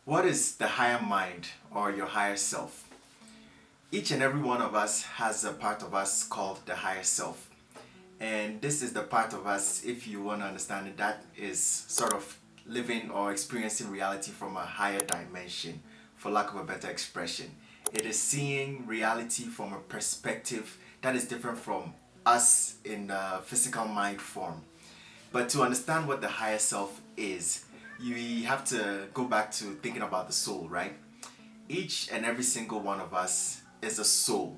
What is the higher mind or your higher self? Each and every one of us has a part of us called the higher self. And this is the part of us, if you want to understand it, that is sort of living or experiencing reality from a higher dimension, for lack of a better expression. It is seeing reality from a perspective that is different from us in the physical mind form. But to understand what the higher self is, you have to go back to thinking about the soul, right? Each and every single one of us is a soul.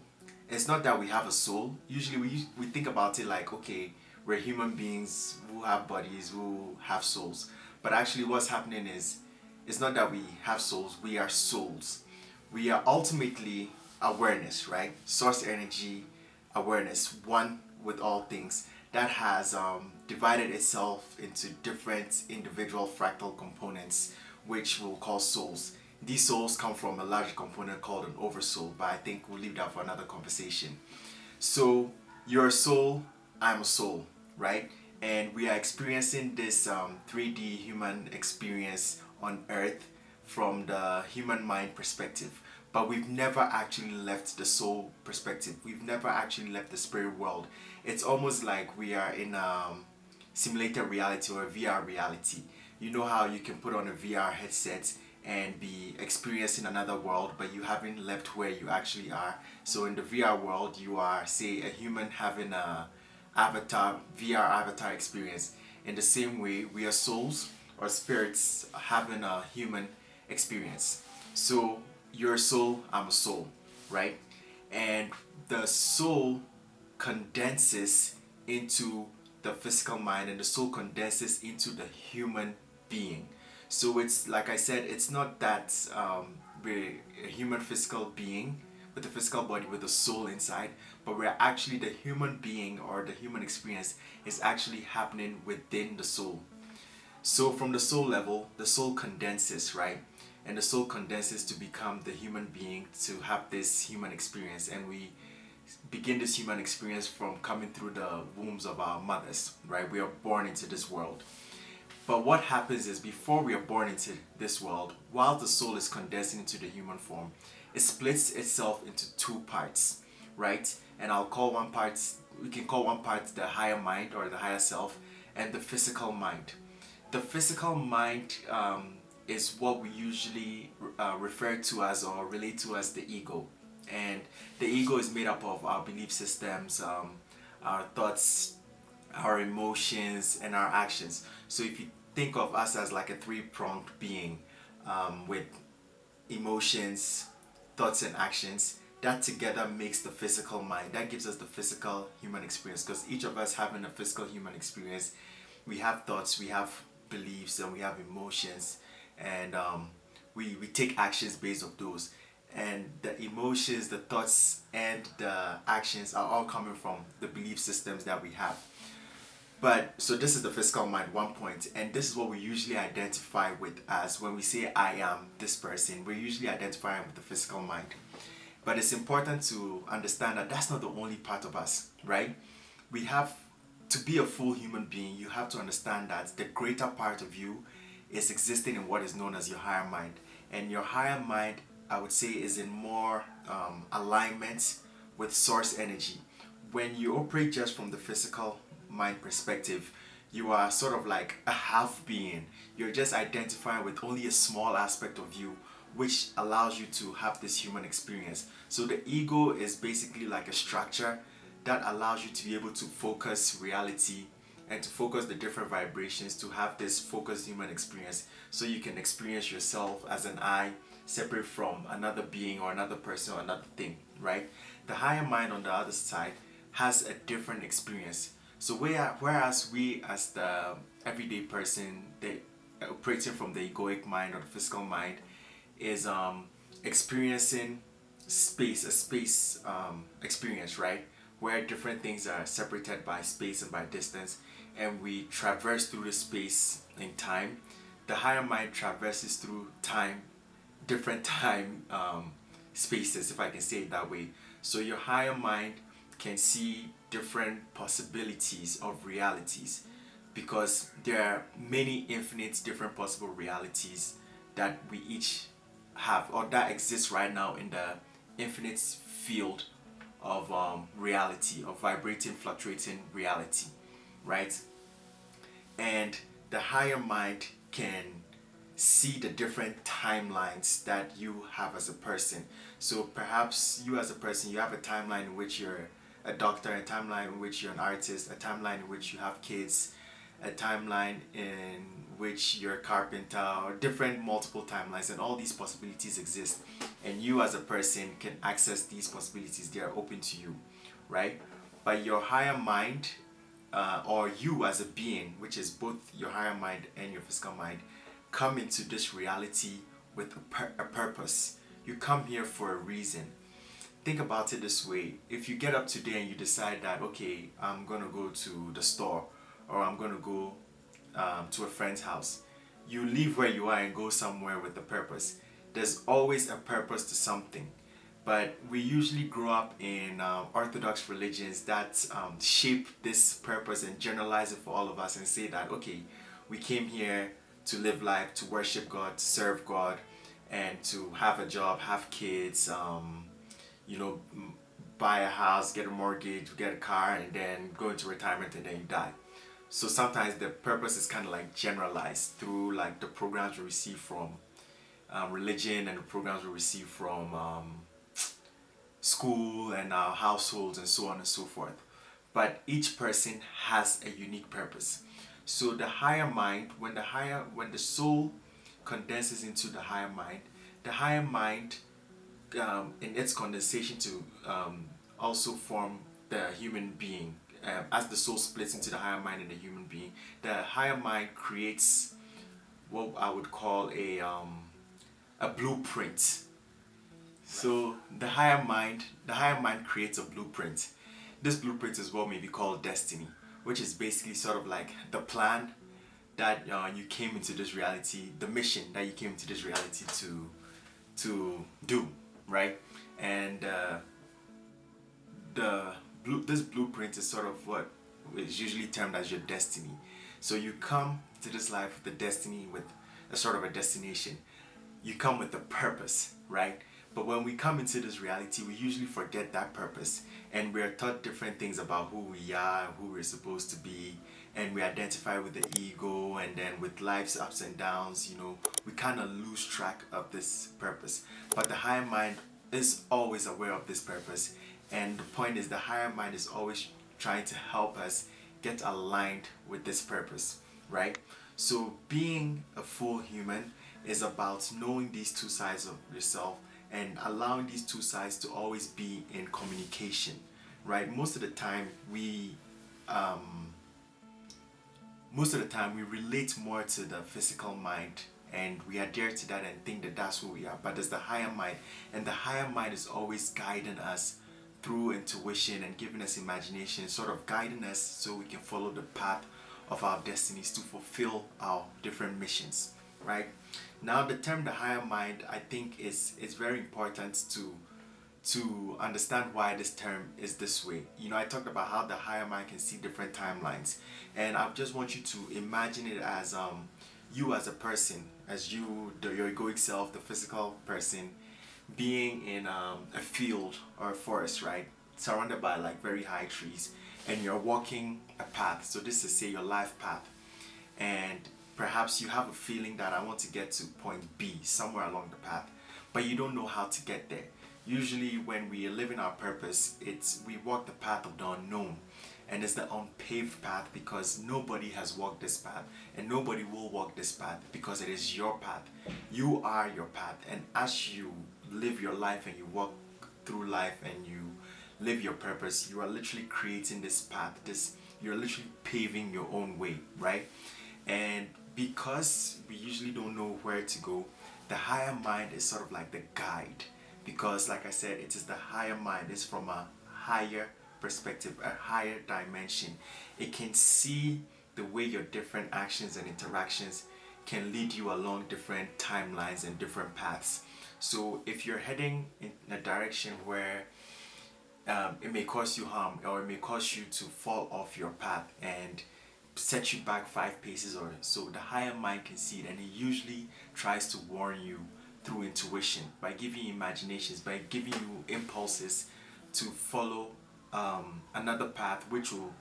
It's not that we have a soul. Usually we think about it like, okay, we're human beings who have bodies, who have souls. But actually what's happening is, it's not that we have souls, we are souls. We are ultimately awareness, right? Source energy, awareness, one with all things, that has divided itself into different individual fractal components, which we'll call souls. These souls come from a large component called an oversoul, but I think we'll leave that for another conversation. So you're a soul, I'm a soul, right? And we are experiencing this 3D human experience on Earth from the human mind perspective. But we've never actually left the soul perspective. We've never actually left the spirit world. It's almost like we are in simulated reality or a VR reality. You know how you can put on a VR headset and be experiencing another world, but you haven't left where you actually are. So in the VR world, you are, say, a human having a avatar, VR avatar experience. In the same way, we are souls or spirits having a human experience. So you're a soul, I'm a soul, right? And the soul condenses into the physical mind, and the soul condenses into the human being. So it's like I said, it's not that we're a human physical being with a physical body with a soul inside, but we're actually, the human being or the human experience is actually happening within the soul. So from the soul level, the soul condenses, right? And the soul condenses to become the human being, to have this human experience. And we begin this human experience from coming through the wombs of our mothers, right? We are born into this world. But what happens is, before we are born into this world, while the soul is condensing into the human form, it splits itself into two parts, right? And we can call one part the higher mind or the higher self, and the physical mind. The physical mind is what we usually refer to as or relate to as the ego. And the ego is made up of our belief systems, our thoughts, our emotions, and our actions. So if you think of us as like a three-pronged being, with emotions, thoughts, and actions, that together makes the physical mind. That gives us the physical human experience, because each of us having a physical human experience, we have thoughts, we have beliefs, and we have emotions, and we take actions based on those. And the emotions, the thoughts, and the actions are all coming from the belief systems that we have. But so this is the physical mind, one point, and this is what we usually identify with as when we say I am this person. We're usually identifying with the physical mind. But it's important to understand that that's not the only part of us, right? We have to be a full human being. You have to understand that the greater part of you is existing in what is known as your higher mind, and your higher mind, I would say, is in more alignment with source energy. When you operate just from the physical mind perspective, you are sort of like a half being. You're just identifying with only a small aspect of you, which allows you to have this human experience. So the ego is basically like a structure that allows you to be able to focus reality and to focus the different vibrations to have this focused human experience, so you can experience yourself as an I, separate from another being or another person or another thing, right? The higher mind on the other side has a different experience. So whereas we as the everyday person, they operating from the egoic mind or the physical mind, is experiencing space, a space experience, right? Where different things are separated by space and by distance, and we traverse through the space in time. The higher mind traverses through time, different time spaces, if I can say it that way. So your higher mind can see different possibilities of realities, because there are many infinite different possible realities that we each have, or that exists right now in the infinite field of reality, of vibrating, fluctuating reality, right? And the higher mind can see the different timelines that you have as a person. So perhaps you as a person, you have a timeline in which you're a doctor, a timeline in which you're an artist, a timeline in which you have kids, a timeline in which you're a carpenter, or different multiple timelines, and all these possibilities exist. And you as a person can access these possibilities, they are open to you, right? But your higher mind, or you as a being, which is both your higher mind and your physical mind, come into this reality with a purpose. You come here for a reason. Think about it this way: if you get up today and you decide that, okay, I'm gonna go to the store, or I'm gonna go to a friend's house, you leave where you are and go somewhere with a purpose. There's always a purpose to something. But we usually grow up in orthodox religions that shape this purpose and generalize it for all of us and say that, okay, we came here to live life, to worship God, to serve God, and to have a job, have kids, you know, buy a house, get a mortgage, get a car, and then go into retirement, and then you die. So sometimes the purpose is kind of like generalized through like the programs we receive from religion, and the programs we receive from school and our households, and so on and so forth. But each person has a unique purpose. So the higher mind, when the soul condenses into the higher mind in its condensation to also form the human being. As the soul splits into the higher mind and the human being, the higher mind creates what I would call a blueprint. So the higher mind creates a blueprint. This blueprint is what may be called destiny, which is basically sort of like the plan that you came into this reality, the mission that you came into this reality to do, right? And this blueprint is sort of what is usually termed as your destiny. So you come to this life with a destiny, with a sort of a destination. You come with a purpose, right? But when we come into this reality, we usually forget that purpose, and we are taught different things about who we are, who we're supposed to be, and we identify with the ego, and then with life's ups and downs, we kind of lose track of this purpose. But the higher mind is always aware of this purpose, and the point is the higher mind is always trying to help us get aligned with this purpose, right? So being a full human is about knowing these two sides of yourself and allowing these two sides to always be in communication, right? Most of the time we relate more to the physical mind, and we adhere to that and think that that's who we are. But there's the higher mind, and the higher mind is always guiding us through intuition and giving us imagination, sort of guiding us so we can follow the path of our destinies to fulfill our different missions, right? Now, the term the higher mind, I think is very important to understand why this term is this way. I talked about how the higher mind can see different timelines, and I just want you to imagine it as you as a person, as your egoic self, the physical person, being in a field or a forest, right? Surrounded by like very high trees, and you're walking a path. So this is, say, your life path, and perhaps you have a feeling that I want to get to point B somewhere along the path, but you don't know how to get there. Usually when we are living our purpose, we walk the path of the unknown, and it's the unpaved path because nobody has walked this path, and nobody will walk this path because it is your path. You are your path, and as you live your life and you walk through life and you live your purpose, you are literally creating this path. You're literally paving your own way, right? And because we usually don't know where to go, the higher mind is sort of like the guide, because like I said, it is the higher mind. It's from a higher perspective, a higher dimension. It can see the way your different actions and interactions can lead you along different timelines and different paths. So if you're heading in a direction where it may cause you harm, or it may cause you to fall off your path, and set you back 5 paces or so. The higher mind can see it, and it usually tries to warn you through intuition, by giving you imaginations, by giving you impulses to follow another path which will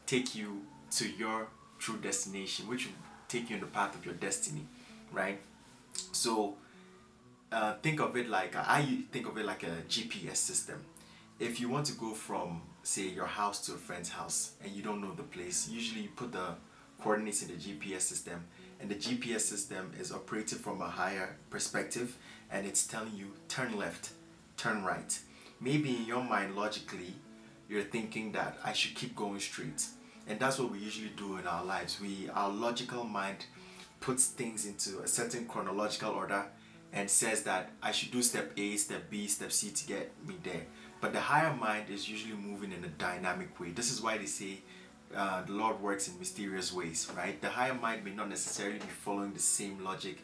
take you to your true destination, which will take you in the path of your destiny, right? So think of it like I think of it like a GPS system. If you want to go from, say, your house to a friend's house and you don't know the place, usually you put the coordinates in the GPS system, and the GPS system is operated from a higher perspective, and it's telling you turn left, turn right. Maybe in your mind, logically, you're thinking that I should keep going straight, and that's what we usually do in our lives. Our logical mind puts things into a certain chronological order and says that I should do step A, step B, step C to get me there. But the higher mind is usually moving in a dynamic way. This is why they say the Lord works in mysterious ways, right? The higher mind may not necessarily be following the same logic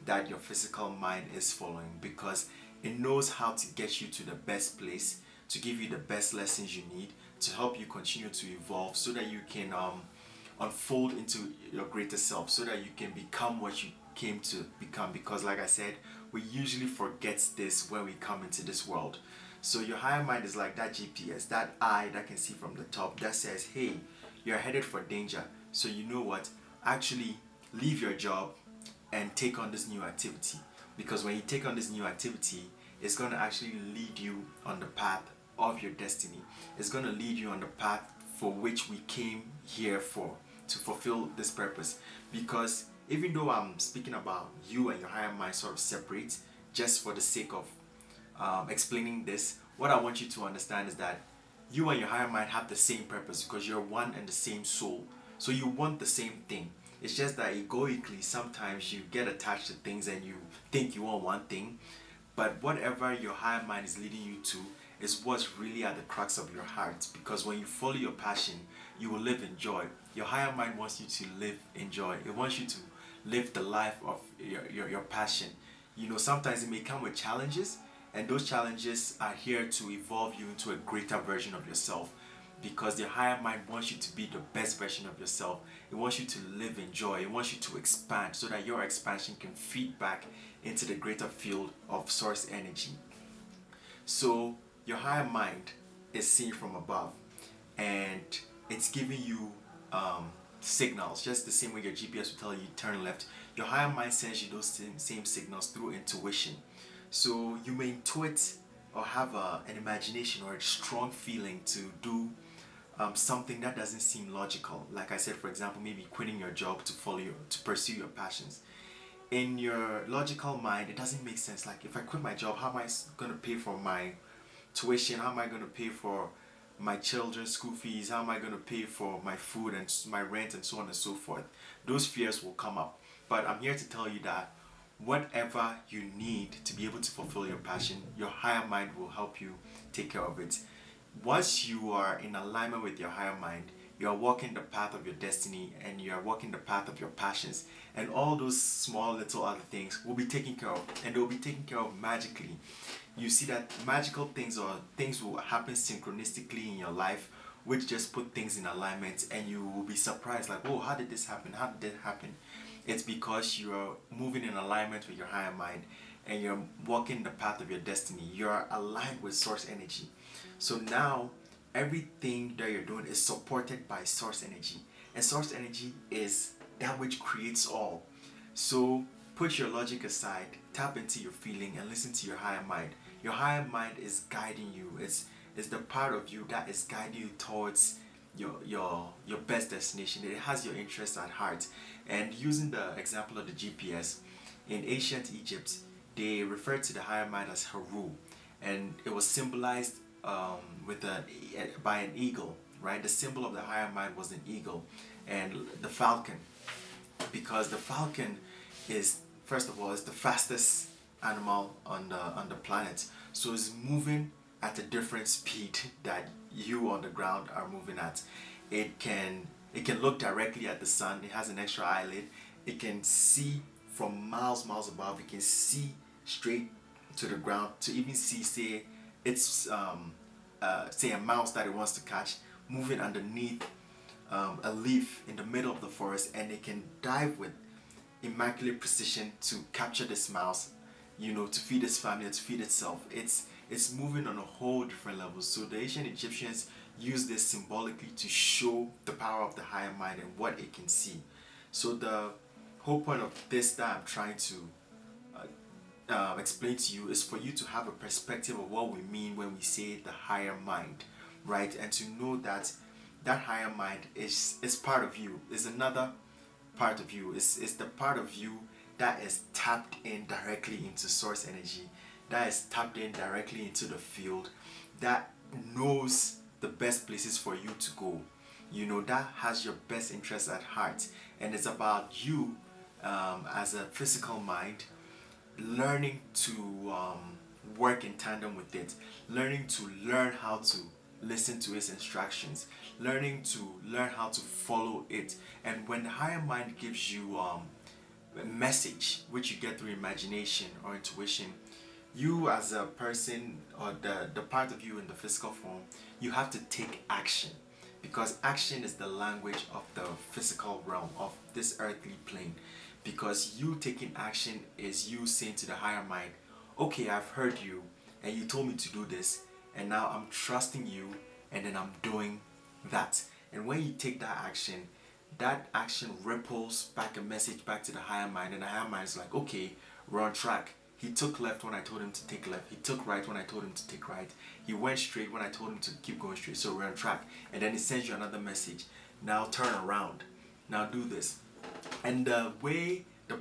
that your physical mind is following, because it knows how to get you to the best place, to give you the best lessons you need, to help you continue to evolve so that you can unfold into your greater self, so that you can become what you came to become. Because like I said, we usually forget this when we come into this world. So your higher mind is like that GPS, that eye that can see from the top, that says, hey, you're headed for danger. So you know what? Actually, leave your job and take on this new activity. Because when you take on this new activity, it's going to actually lead you on the path of your destiny. It's going to lead you on the path for which we came here for, to fulfill this purpose. Because even though I'm speaking about you and your higher mind sort of separate, just for the sake of explaining this, what I want you to understand is that you and your higher mind have the same purpose, because you're one and the same soul. So you want the same thing. It's just that egoically, sometimes you get attached to things and you think you want one thing, but whatever your higher mind is leading you to is what's really at the crux of your heart. Because when you follow your passion, you will live in joy. Your higher mind wants you to live in joy. It wants you to live the life of your passion. You know, sometimes it may come with challenges, and those challenges are here to evolve you into a greater version of yourself. Because the higher mind wants you to be the best version of yourself. It wants you to live in joy. It wants you to expand, so that your expansion can feed back into the greater field of source energy. So your higher mind is seen from above, and it's giving you signals, just the same way your GPS will tell you turn left. Your higher mind sends you those same signals through intuition. So you may intuit or have an imagination or a strong feeling to do something that doesn't seem logical. Like I said, for example, maybe quitting your job to pursue your passions. In your logical mind, it doesn't make sense. Like, if I quit my job, how am I going to pay for my tuition? How am I going to pay for my children's school fees? How am I going to pay for my food and my rent and so on and so forth? Those fears will come up. But I'm here to tell you that whatever you need to be able to fulfill your passion, your higher mind will help you take care of it. Once you are in alignment with your higher mind, you are walking the path of your destiny, and you are walking the path of your passions, and all those small little other things will be taken care of, and they will be taken care of magically. You see that magical things, or things will happen synchronistically in your life, which just put things in alignment, and you will be surprised, like, oh, how did this happen? How did that happen? It's because you're moving in alignment with your higher mind, and you're walking the path of your destiny. You're aligned with source energy. So now everything that you're doing is supported by source energy, and source energy is that which creates all. So put your logic aside, tap into your feeling, and listen to your higher mind. Your higher mind is guiding you. It's the part of you that is guiding you towards your best destination. It has your interests at heart. And using the example of the GPS, in ancient Egypt, they referred to the higher mind as Haru, and it was symbolized by an eagle, right? The symbol of the higher mind was an eagle and the falcon, because the falcon is, first of all, is the fastest animal on the planet. So it's moving at a different speed that you on the ground are moving at. It can look directly at the sun. It has an extra eyelid. It can see from miles above. It can see straight to the ground, to even see, say, it's say a mouse that it wants to catch moving underneath a leaf in the middle of the forest, and it can dive with immaculate precision to capture this mouse, to feed its family, to feed itself. It's moving on a whole different level. So the ancient Egyptians used this symbolically to show the power of the higher mind and what it can see. So the whole point of this that I'm trying to explain to you is for you to have a perspective of what we mean when we say the higher mind, right? And to know that that higher mind is part of you, is another part of you, is the part of you that is tapped in directly into source energy, that is tapped in directly into the field, that knows the best places for you to go, that has your best interests at heart. And it's about you, as a physical mind, learning to work in tandem with it, learning to learn how to listen to its instructions, learn how to follow it. And when the higher mind gives you a message which you get through imagination or intuition, you as a person, or the part of you in the physical form, you have to take action, because action is the language of the physical realm, of this earthly plane. Because you taking action is you saying to the higher mind, okay, I've heard you and you told me to do this, and now I'm trusting you, and then I'm doing that. And when you take that action ripples back a message back to the higher mind, and the higher mind is like, okay, we're on track. He took left when I told him to take left. He took right when I told him to take right. He went straight when I told him to keep going straight. So we're on track. And then it sends you another message. Now turn around. Now do this. And the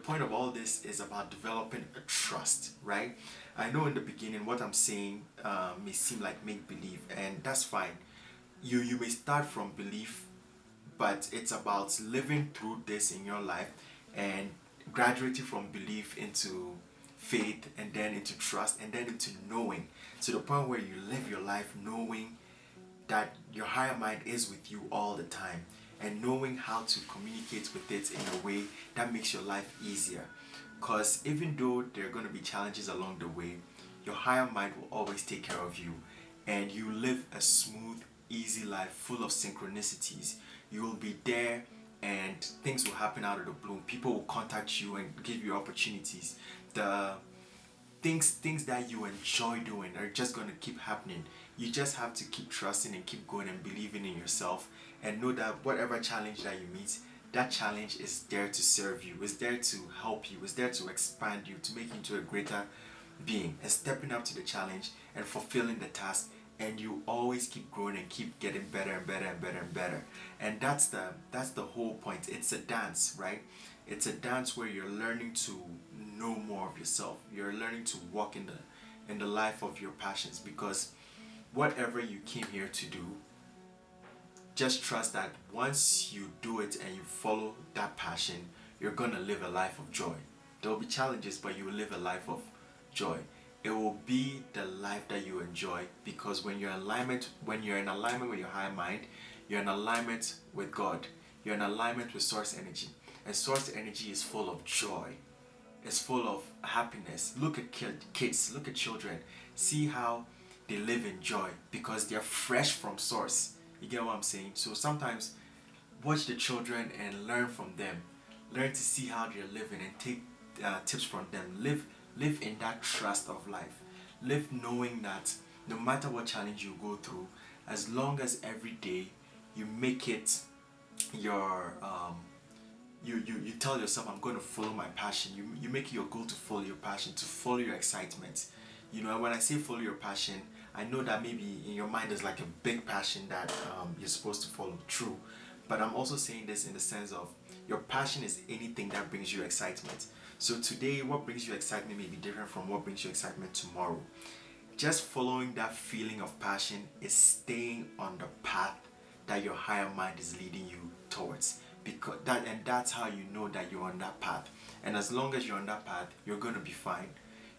point of all this is about developing a trust, right? I know in the beginning what I'm saying may seem like make believe, and that's fine. You may start from belief, but it's about living through this in your life and graduating from belief into faith, and then into trust, and then into knowing, to the point where you live your life knowing that your higher mind is with you all the time, and knowing how to communicate with it in a way that makes your life easier. Because even though there are going to be challenges along the way, your higher mind will always take care of you, and you live a smooth, easy life full of synchronicities. You will be there, and things will happen out of the blue. People will contact you and give you opportunities. The things that you enjoy doing are just going to keep happening. You just have to keep trusting and keep going and believing in yourself, and know that whatever challenge that you meet, that challenge is there to serve you, is there to help you, is there to expand you, to make you into a greater being, and stepping up to the challenge and fulfilling the task. And you always keep growing and keep getting better and better and better and better. And that's the whole point. It's a dance, right? It's a dance where you're learning to know more of yourself. You're learning to walk in the life of your passions, because whatever you came here to do, just trust that once you do it and you follow that passion, you're gonna live a life of joy. There will be challenges, but you will live a life of joy. It will be the life that you enjoy, because when you're in alignment with your higher mind, you're in alignment with God. You're in alignment with source energy. And source energy is full of joy. It's full of happiness. Look at kids, look at children. See how they live in joy, because they're fresh from source. You get what I'm saying? So sometimes watch the children and learn from them. Learn to see how they're living and take tips from them. Live in that trust of life. Live knowing that no matter what challenge you go through, as long as every day you make it your you tell yourself, I'm going to follow my passion. You make it your goal to follow your passion, to follow your excitement. And when I say follow your passion, I know that maybe in your mind there's like a big passion that you're supposed to follow. True. But I'm also saying this in the sense of your passion is anything that brings you excitement. So today, what brings you excitement may be different from what brings you excitement tomorrow. Just following that feeling of passion is staying on the path that your higher mind is leading you towards. That's how you know that you're on that path. And as long as you're on that path, you're gonna be fine.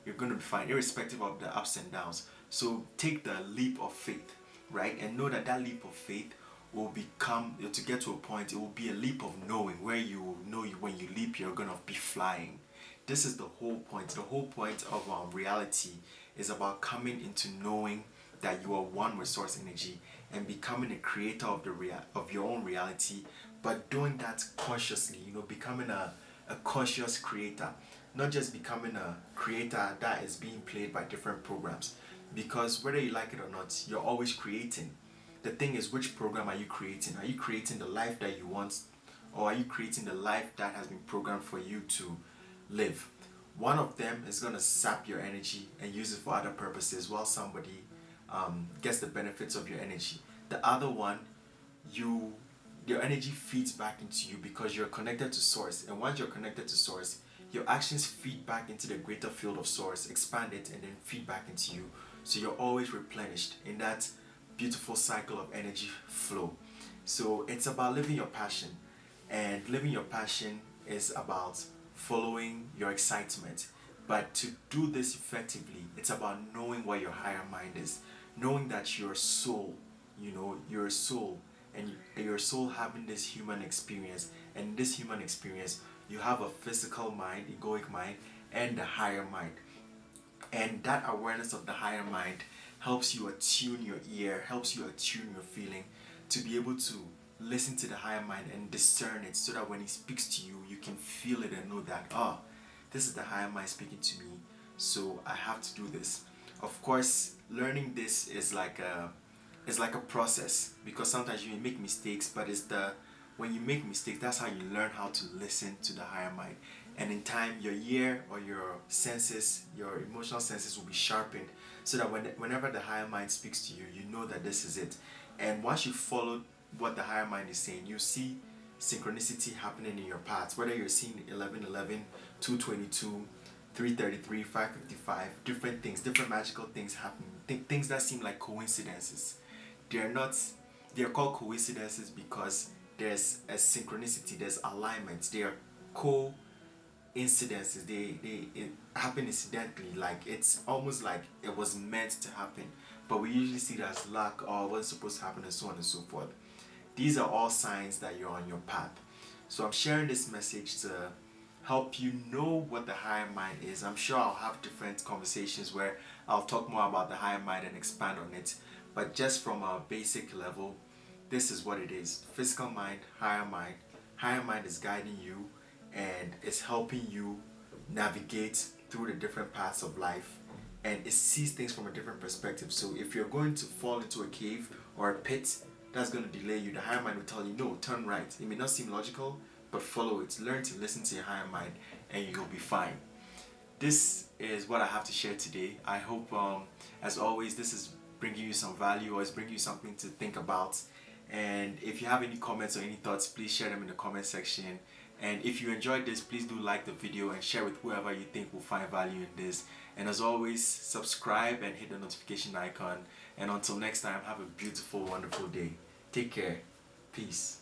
You're gonna be fine, irrespective of the ups and downs. So take the leap of faith, right? And know that leap of faith will become, to get to a point, it will be a leap of knowing, where you will know when you leap, you're gonna be flying. This is the whole point. The whole point of reality is about coming into knowing that you are one with source energy and becoming a creator of of your own reality, but doing that consciously, becoming a conscious creator, not just becoming a creator that is being played by different programs. Because whether you like it or not, you're always creating. The thing is, which program are you creating? Are you creating the life that you want, or are you creating the life that has been programmed for you to live? One of them is going to sap your energy and use it for other purposes, while somebody gets the benefits of your energy. The other one, your energy feeds back into you because you're connected to source, and once you're connected to source, your actions feed back into the greater field of source, expand it, and then feed back into you. So you're always replenished in that beautiful cycle of energy flow. So it's about living your passion, and living your passion is about following your excitement. But to do this effectively, it's about knowing what your higher mind is, knowing that your soul, your soul, and your soul having this human experience. And in this human experience, you have a physical mind, egoic mind, and the higher mind. And that awareness of the higher mind helps you attune your ear, helps you attune your feeling to be able to listen to the higher mind and discern it, so that when he speaks to you, you can feel it and know that, oh, this is the higher mind speaking to me, so I have to do this. Of course, learning this is like a process, because sometimes you may make mistakes, but when you make mistakes, that's how you learn how to listen to the higher mind. And in time, your ear or your senses, your emotional senses will be sharpened, so that whenever the higher mind speaks to you, you know that this is it. And once you follow what the higher mind is saying, you see synchronicity happening in your paths, whether you're seeing 1111, 222, 333, 555, different things, different magical things happening, things that seem like coincidences. They're not, they're called coincidences because there's a synchronicity, there's alignment, they are incidences. It happen incidentally, like it's almost like it was meant to happen, but we usually see it as luck or what's supposed to happen, and so on and so forth. These are all signs that you're on your path. So I'm sharing this message to help you know what the higher mind is. I'm sure I'll have different conversations where I'll talk more about the higher mind and expand on it, but just from a basic level, this is what it is. Physical mind, higher mind. Higher mind is guiding you and it's helping you navigate through the different paths of life, and it sees things from a different perspective. So if you're going to fall into a cave or a pit that's going to delay you, the higher mind will tell you, no, turn right. It may not seem logical, but follow it. Learn to listen to your higher mind and you'll be fine. This is what I have to share today. I hope, as always, this is bringing you some value, or it's bringing you something to think about. And if you have any comments or any thoughts, please share them in the comment section. And if you enjoyed this, please do like the video and share with whoever you think will find value in this. And as always, subscribe and hit the notification icon. And until next time, have a beautiful, wonderful day. Take care. Peace.